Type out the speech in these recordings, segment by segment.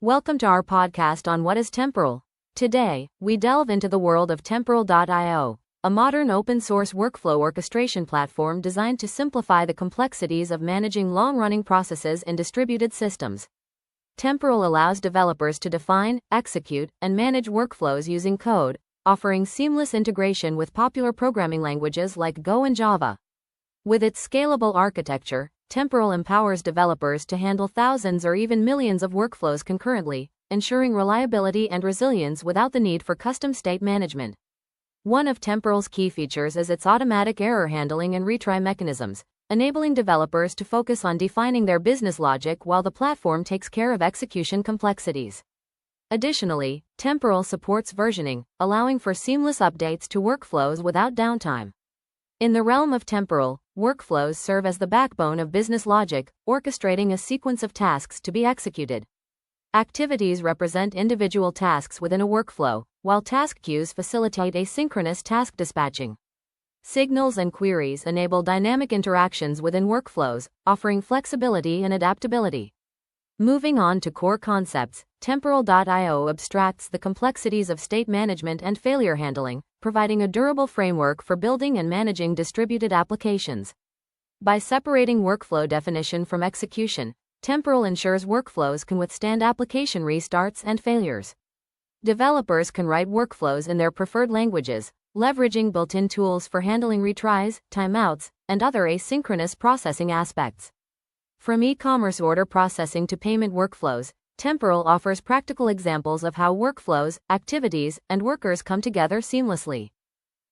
Welcome to our podcast on what is Temporal. Today, we delve into the world of Temporal.io, a modern open-source workflow orchestration platform designed to simplify the complexities of managing long-running processes in distributed systems. Temporal allows developers to define, execute, and manage workflows using code, offering seamless integration with popular programming languages like Go and Java. With its scalable architecture, Temporal empowers developers to handle thousands or even millions of workflows concurrently, ensuring reliability and resilience without the need for custom state management. One of Temporal's key features is its automatic error handling and retry mechanisms, enabling developers to focus on defining their business logic while the platform takes care of execution complexities. Additionally, Temporal supports versioning, allowing for seamless updates to workflows without downtime. In the realm of Temporal, workflows serve as the backbone of business logic, orchestrating a sequence of tasks to be executed. Activities represent individual tasks within a workflow, while task queues facilitate asynchronous task dispatching. Signals and queries enable dynamic interactions within workflows, offering flexibility and adaptability. Moving on to core concepts, Temporal.io abstracts the complexities of state management and failure handling, providing a durable framework for building and managing distributed applications. By separating workflow definition from execution, Temporal ensures workflows can withstand application restarts and failures. Developers can write workflows in their preferred languages, leveraging built-in tools for handling retries, timeouts, and other asynchronous processing aspects. From e-commerce order processing to payment workflows, Temporal offers practical examples of how workflows, activities, and workers come together seamlessly.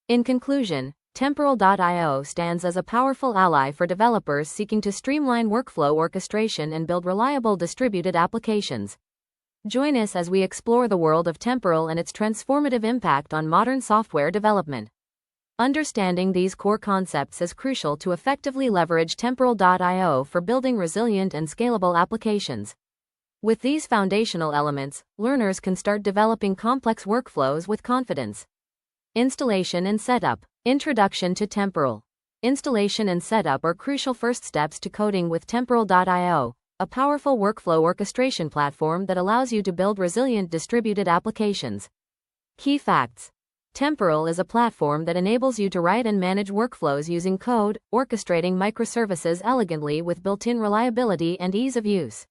In conclusion, Temporal.io stands as a powerful ally for developers seeking to streamline workflow orchestration and build reliable distributed applications. Join us as we explore the world of Temporal and its transformative impact on modern software development. Understanding these core concepts is crucial to effectively leverage Temporal.io for building resilient and scalable applications. With these foundational elements, learners can start developing complex workflows with confidence. Installation and setup. Introduction to Temporal. Installation and setup are crucial first steps to coding with Temporal.io, a powerful workflow orchestration platform that allows you to build resilient distributed applications. Key facts. Temporal is a platform that enables you to write and manage workflows using code, orchestrating microservices elegantly with built-in reliability and ease of use.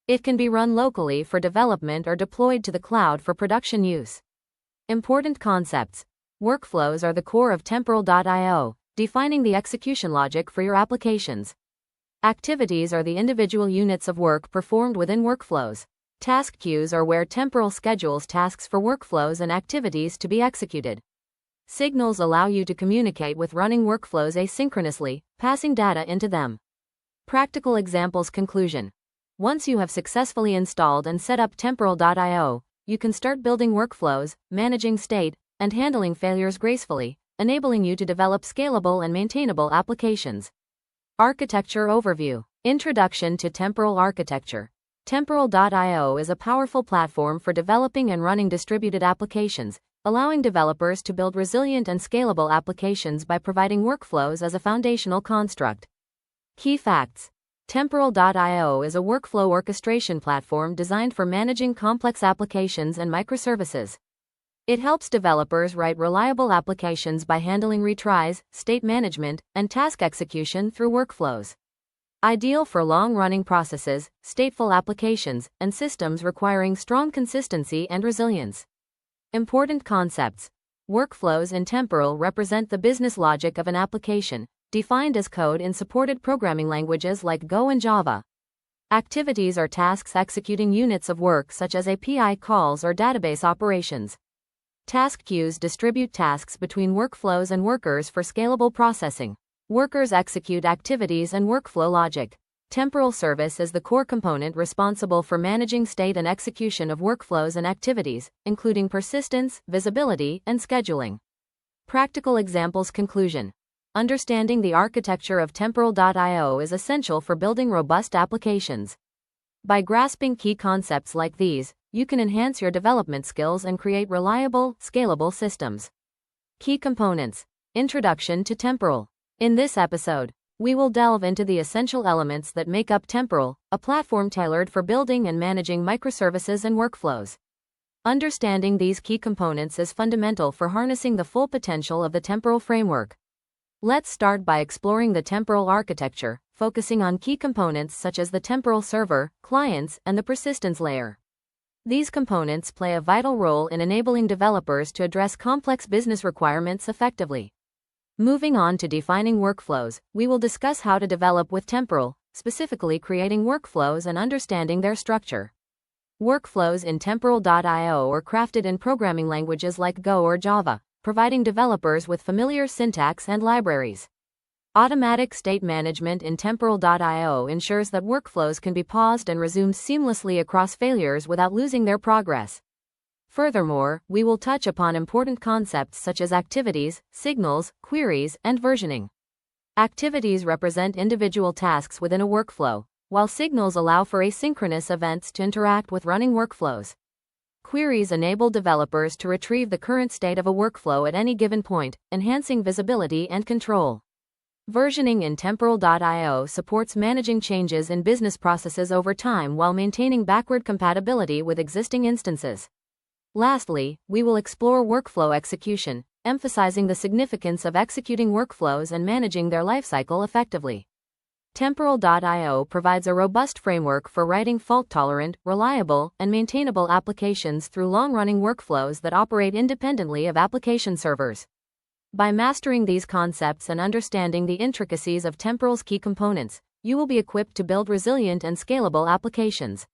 It can be run locally for development or deployed to the cloud for production use. Important concepts. Workflows are the core of Temporal.io, defining the execution logic for your applications. Activities are the individual units of work performed within workflows. Task queues are where Temporal schedules tasks for workflows and activities to be executed. Signals allow you to communicate with running workflows asynchronously, passing data into them. Practical examples. Conclusion. Once you have successfully installed and set up Temporal.io, you can start building workflows, managing state, and handling failures gracefully, enabling you to develop scalable and maintainable applications. Architecture overview. Introduction to Temporal architecture. Temporal.io is a powerful platform for developing and running distributed applications, allowing developers to build resilient and scalable applications by providing workflows as a foundational construct. Key facts. Temporal.io is a workflow orchestration platform designed for managing complex applications and microservices. It helps developers write reliable applications by handling retries, state management, and task execution through workflows. Ideal for long-running processes, stateful applications, and systems requiring strong consistency and resilience. Important concepts. Workflows in Temporal represent the business logic of an application, defined as code in supported programming languages like Go and Java. Activities are tasks executing units of work such as API calls or database operations. Task queues distribute tasks between workflows and workers for scalable processing. Workers execute activities and workflow logic. Temporal service is the core component responsible for managing state and execution of workflows and activities, including persistence, visibility, and scheduling. Practical examples. Conclusion. Understanding the architecture of Temporal.io is essential for building robust applications. By grasping key concepts like these, you can enhance your development skills and create reliable, scalable systems. Key components. Introduction to Temporal. In this episode, we will delve into the essential elements that make up Temporal, a platform tailored for building and managing microservices and workflows. Understanding these key components is fundamental for harnessing the full potential of the Temporal framework. Let's start by exploring the Temporal architecture, focusing on key components such as the Temporal server, clients, and the persistence layer. These components play a vital role in enabling developers to address complex business requirements effectively. Moving on to defining workflows, we will discuss how to develop with Temporal, specifically creating workflows and understanding their structure. Workflows in Temporal.io are crafted in programming languages like Go or Java, providing developers with familiar syntax and libraries. Automatic state management in Temporal.io ensures that workflows can be paused and resumed seamlessly across failures without losing their progress. Furthermore, we will touch upon important concepts such as activities, signals, queries, and versioning. Activities represent individual tasks within a workflow, while signals allow for asynchronous events to interact with running workflows. Queries enable developers to retrieve the current state of a workflow at any given point, enhancing visibility and control. Versioning in Temporal.io supports managing changes in business processes over time while maintaining backward compatibility with existing instances. Lastly, we will explore workflow execution, emphasizing the significance of executing workflows and managing their lifecycle effectively. Temporal.io provides a robust framework for writing fault-tolerant, reliable, and maintainable applications through long-running workflows that operate independently of application servers. By mastering these concepts and understanding the intricacies of Temporal's key components, you will be equipped to build resilient and scalable applications.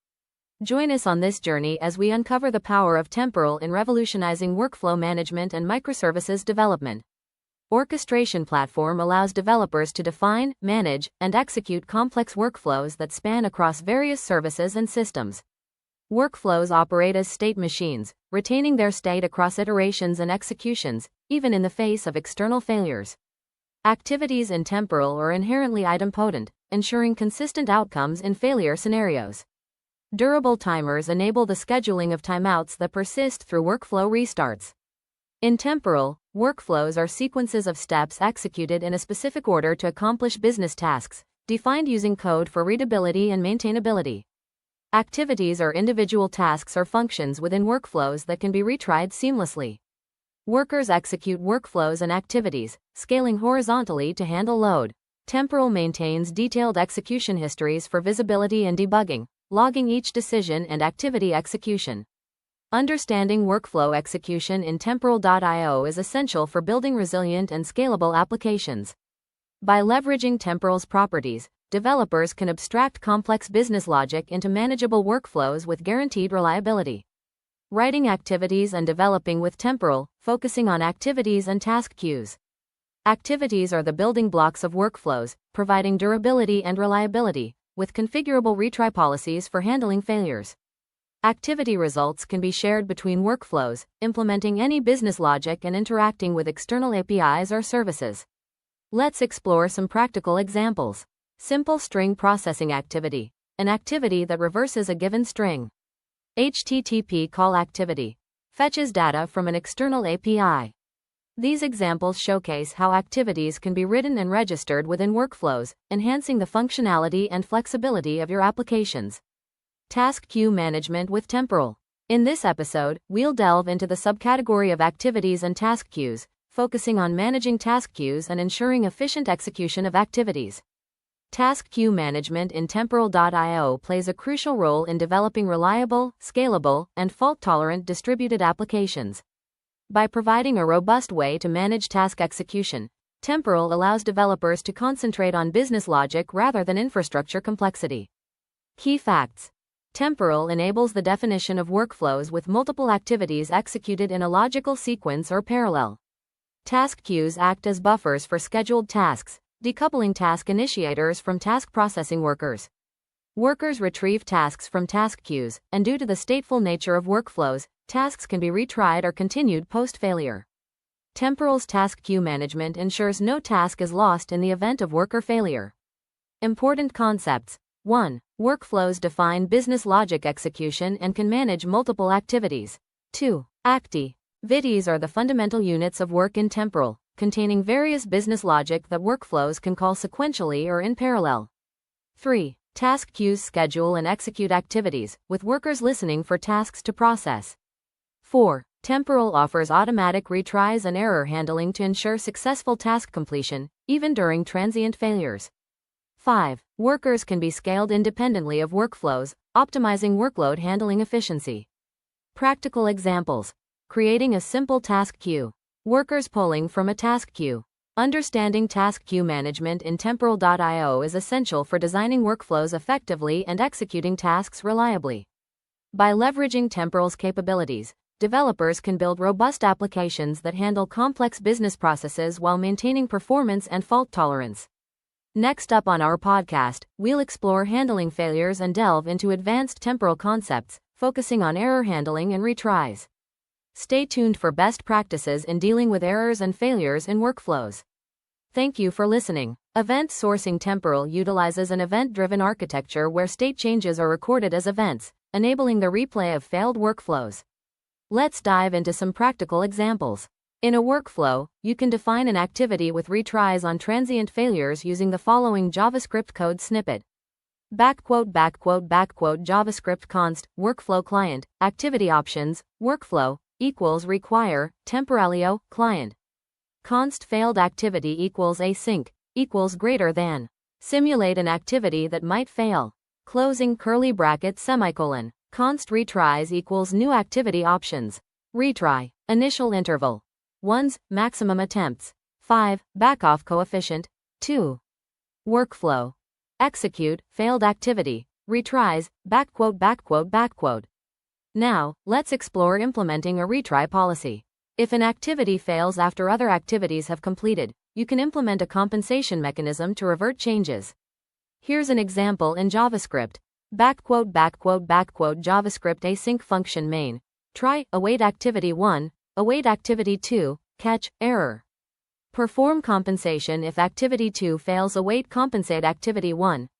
Join us on this journey as we uncover the power of Temporal in revolutionizing workflow management and microservices development. Orchestration Platform allows developers to define, manage, and execute complex workflows that span across various services and systems. Workflows operate as state machines, retaining their state across iterations and executions, even in the face of external failures. Activities in Temporal are inherently idempotent, ensuring consistent outcomes in failure scenarios. Durable timers enable the scheduling of timeouts that persist through workflow restarts. In Temporal, workflows are sequences of steps executed in a specific order to accomplish business tasks, defined using code for readability and maintainability. Activities are individual tasks or functions within workflows that can be retried seamlessly. Workers execute workflows and activities, scaling horizontally to handle load. Temporal maintains detailed execution histories for visibility and debugging, logging each decision and activity execution. Understanding workflow execution in Temporal.io is essential for building resilient and scalable applications. By leveraging Temporal's properties, developers can abstract complex business logic into manageable workflows with guaranteed reliability. Writing activities and developing with Temporal, focusing on activities and task queues. Activities are the building blocks of workflows, providing durability and reliability, with configurable retry policies for handling failures. Activity results can be shared between workflows, implementing any business logic and interacting with external APIs or services. Let's explore some practical examples. Simple string processing activity, an activity that reverses a given string. HTTP call activity, fetches data from an external API. These examples showcase how activities can be written and registered within workflows, enhancing the functionality and flexibility of your applications. Task queue management with Temporal. In this episode, we'll delve into the subcategory of activities and task queues, focusing on managing task queues and ensuring efficient execution of activities. Task queue management in Temporal.io plays a crucial role in developing reliable, scalable, and fault-tolerant distributed applications. By providing a robust way to manage task execution, Temporal allows developers to concentrate on business logic rather than infrastructure complexity. Key facts. Temporal enables the definition of workflows with multiple activities executed in a logical sequence or parallel. Task queues act as buffers for scheduled tasks, decoupling task initiators from task processing workers. Workers retrieve tasks from task queues, and due to the stateful nature of workflows, tasks can be retried or continued post-failure. Temporal's task queue management ensures no task is lost in the event of worker failure. Important concepts. 1. Workflows define business logic execution and can manage multiple activities. 2. Acti. Vities are the fundamental units of work in Temporal, containing various business logic that workflows can call sequentially or in parallel. 3. Task queues schedule and execute activities, with workers listening for tasks to process. 4. Temporal offers automatic retries and error handling to ensure successful task completion, even during transient failures. 5. Workers can be scaled independently of workflows, optimizing workload handling efficiency. Practical examples. Creating a simple task queue. Workers pulling from a task queue. Understanding task queue management in Temporal.io is essential for designing workflows effectively and executing tasks reliably. By leveraging Temporal's capabilities, developers can build robust applications that handle complex business processes while maintaining performance and fault tolerance. Next up on our podcast, we'll explore handling failures and delve into advanced temporal concepts, focusing on error handling and retries. Stay tuned for best practices in dealing with errors and failures in workflows. Thank you for listening. Event Sourcing Temporal utilizes an event-driven architecture where state changes are recorded as events, enabling the replay of failed workflows. Let's dive into some practical examples. In a workflow, you can define an activity with retries on transient failures using the following JavaScript code snippet. JavaScript const, workflow client, activity options, workflow, equals require, temporalio, client. Const failed activity equals async, equals greater than. Simulate an activity that might fail. Closing curly bracket semicolon. Const retries equals new activity options. Retry, initial interval. 1s, maximum attempts. 5, backoff coefficient. 2. Workflow. Execute, failed activity. Retries, backquote. Now, let's explore implementing a retry policy. If an activity fails after other activities have completed, you can implement a compensation mechanism to revert changes. Here's an example in JavaScript. JavaScript async function main. Try, await activity 1, await activity 2, catch, error. Perform compensation if activity 2 fails, await compensate activity 1,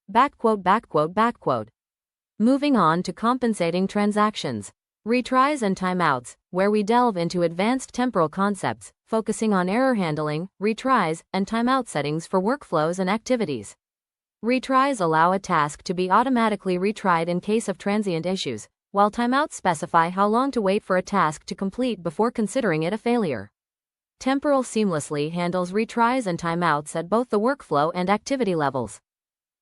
Moving on to compensating transactions. Retries and timeouts, where we delve into advanced temporal concepts, focusing on error handling, retries, and timeout settings for workflows and activities. Retries allow a task to be automatically retried in case of transient issues, while timeouts specify how long to wait for a task to complete before considering it a failure. Temporal seamlessly handles retries and timeouts at both the workflow and activity levels.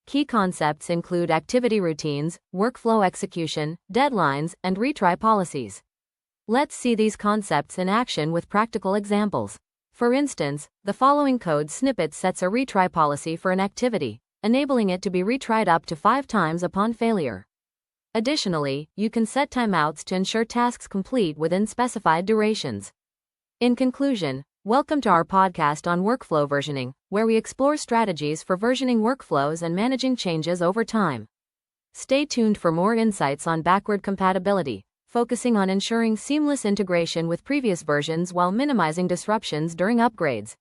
Key concepts include activity routines, workflow execution, deadlines, and retry policies. Let's see these concepts in action with practical examples. For instance, the following code snippet sets a retry policy for an activity, enabling it to be retried up to 5 times upon failure. Additionally, you can set timeouts to ensure tasks complete within specified durations. In conclusion, welcome to our podcast on workflow versioning, where we explore strategies for versioning workflows and managing changes over time. Stay tuned for more insights on backward compatibility, focusing on ensuring seamless integration with previous versions while minimizing disruptions during upgrades.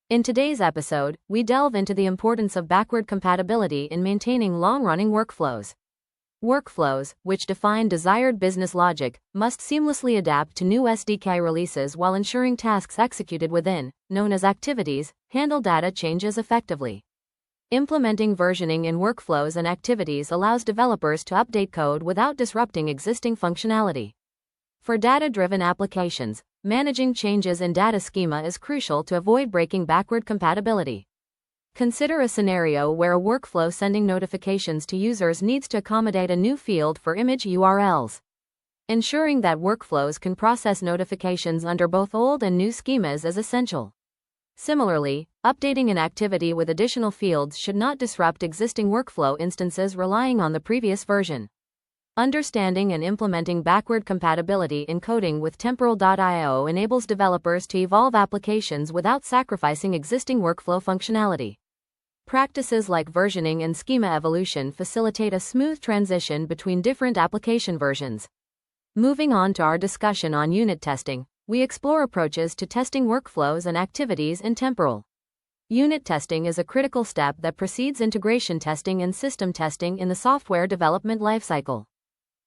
In today's episode, we delve into the importance of backward compatibility in maintaining long-running workflows. Workflows, which define desired business logic, must seamlessly adapt to new SDK releases while ensuring tasks executed within, known as activities, handle data changes effectively. Implementing versioning in workflows and activities allows developers to update code without disrupting existing functionality. For data-driven applications, managing changes in data schema is crucial to avoid breaking backward compatibility. Consider a scenario where a workflow sending notifications to users needs to accommodate a new field for image URLs. Ensuring that workflows can process notifications under both old and new schemas is essential. Similarly, updating an activity with additional fields should not disrupt existing workflow instances relying on the previous version. Understanding and implementing backward compatibility in coding with Temporal.io enables developers to evolve applications without sacrificing existing workflow functionality. Practices like versioning and schema evolution facilitate a smooth transition between different application versions. Moving on to our discussion on unit testing, we explore approaches to testing workflows and activities in Temporal. Unit testing is a critical step that precedes integration testing and system testing in the software development lifecycle.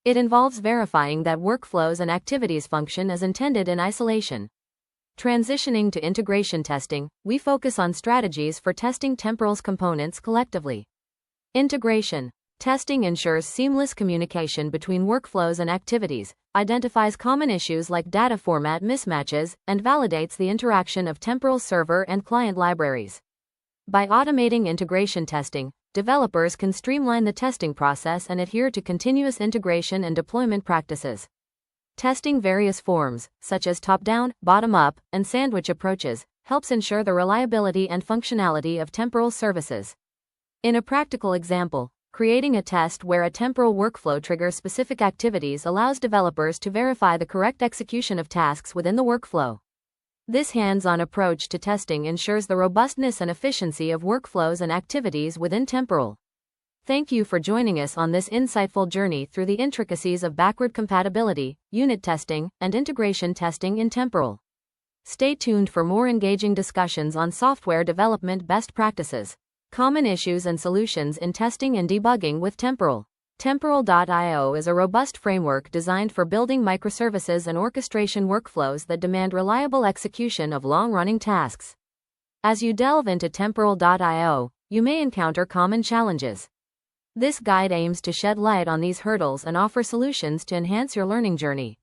It involves verifying that workflows and activities function as intended in isolation. Transitioning to integration testing, we focus on strategies for testing Temporal's components collectively. Integration testing ensures seamless communication between workflows and activities, identifies common issues like data format mismatches, and validates the interaction of Temporal's server and client libraries. By automating integration testing, developers can streamline the testing process and adhere to continuous integration and deployment practices. Testing various forms, such as top-down, bottom-up, and sandwich approaches, helps ensure the reliability and functionality of Temporal services. In a practical example, creating a test where a Temporal workflow triggers specific activities allows developers to verify the correct execution of tasks within the workflow. This hands-on approach to testing ensures the robustness and efficiency of workflows and activities within Temporal. Thank you for joining us on this insightful journey through the intricacies of backward compatibility, unit testing, and integration testing in Temporal. Stay tuned for more engaging discussions on software development best practices, common issues and solutions in testing and debugging with Temporal. Temporal.io is a robust framework designed for building microservices and orchestration workflows that demand reliable execution of long-running tasks. As you delve into Temporal.io, you may encounter common challenges. This guide aims to shed light on these hurdles and offer solutions to enhance your learning journey.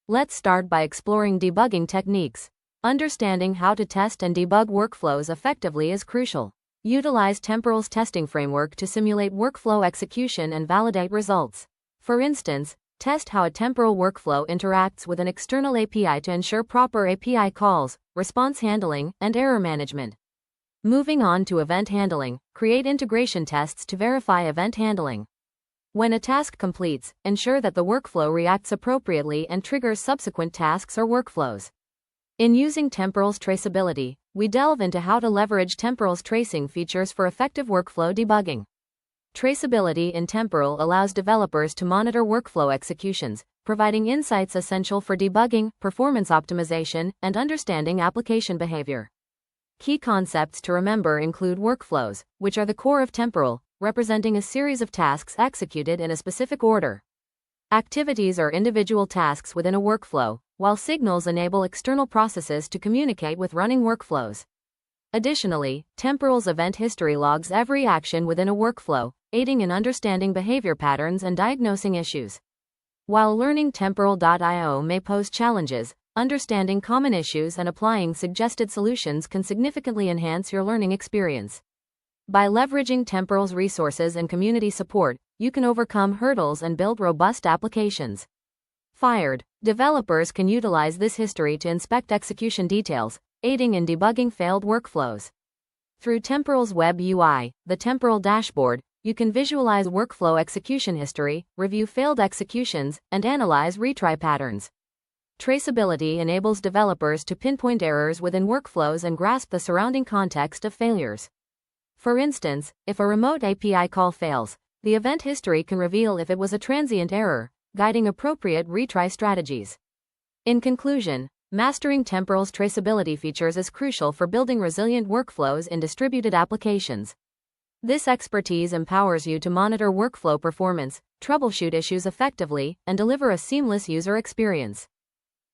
Let's start by exploring debugging techniques. Understanding how to test and debug workflows effectively is crucial. Utilize Temporal's testing framework to simulate workflow execution and validate results. For instance, test how a Temporal workflow interacts with an external API to ensure proper API calls, response handling, and error management. Moving on to event handling, create integration tests to verify event handling. When a task completes, ensure that the workflow reacts appropriately and triggers subsequent tasks or workflows. In using Temporal's traceability, we delve into how to leverage Temporal's tracing features for effective workflow debugging. Traceability in Temporal allows developers to monitor workflow executions, providing insights essential for debugging, performance optimization, and understanding application behavior. Key concepts to remember include workflows, which are the core of Temporal, representing a series of tasks executed in a specific order. Activities are individual tasks within a workflow, while signals enable external processes to communicate with running workflows. Additionally, Temporal's event history logs every action within a workflow, aiding in understanding behavior patterns and diagnosing issues. While learning Temporal.io may pose challenges, understanding common issues and applying suggested solutions can significantly enhance your learning experience. By leveraging Temporal's resources and community support, you can overcome hurdles and build robust applications. Fired. Developers can utilize this history to inspect execution details, aiding in debugging failed workflows. Through Temporal's web UI, the Temporal dashboard, you can visualize workflow execution history, review failed executions, and analyze retry patterns. Traceability enables developers to pinpoint errors within workflows and grasp the surrounding context of failures. For instance, if a remote API call fails, the event history can reveal if it was a transient error, guiding appropriate retry strategies. In conclusion, mastering Temporal's traceability features is crucial for building resilient workflows in distributed applications. This expertise empowers you to monitor workflow performance, troubleshoot issues effectively, and deliver a seamless user experience.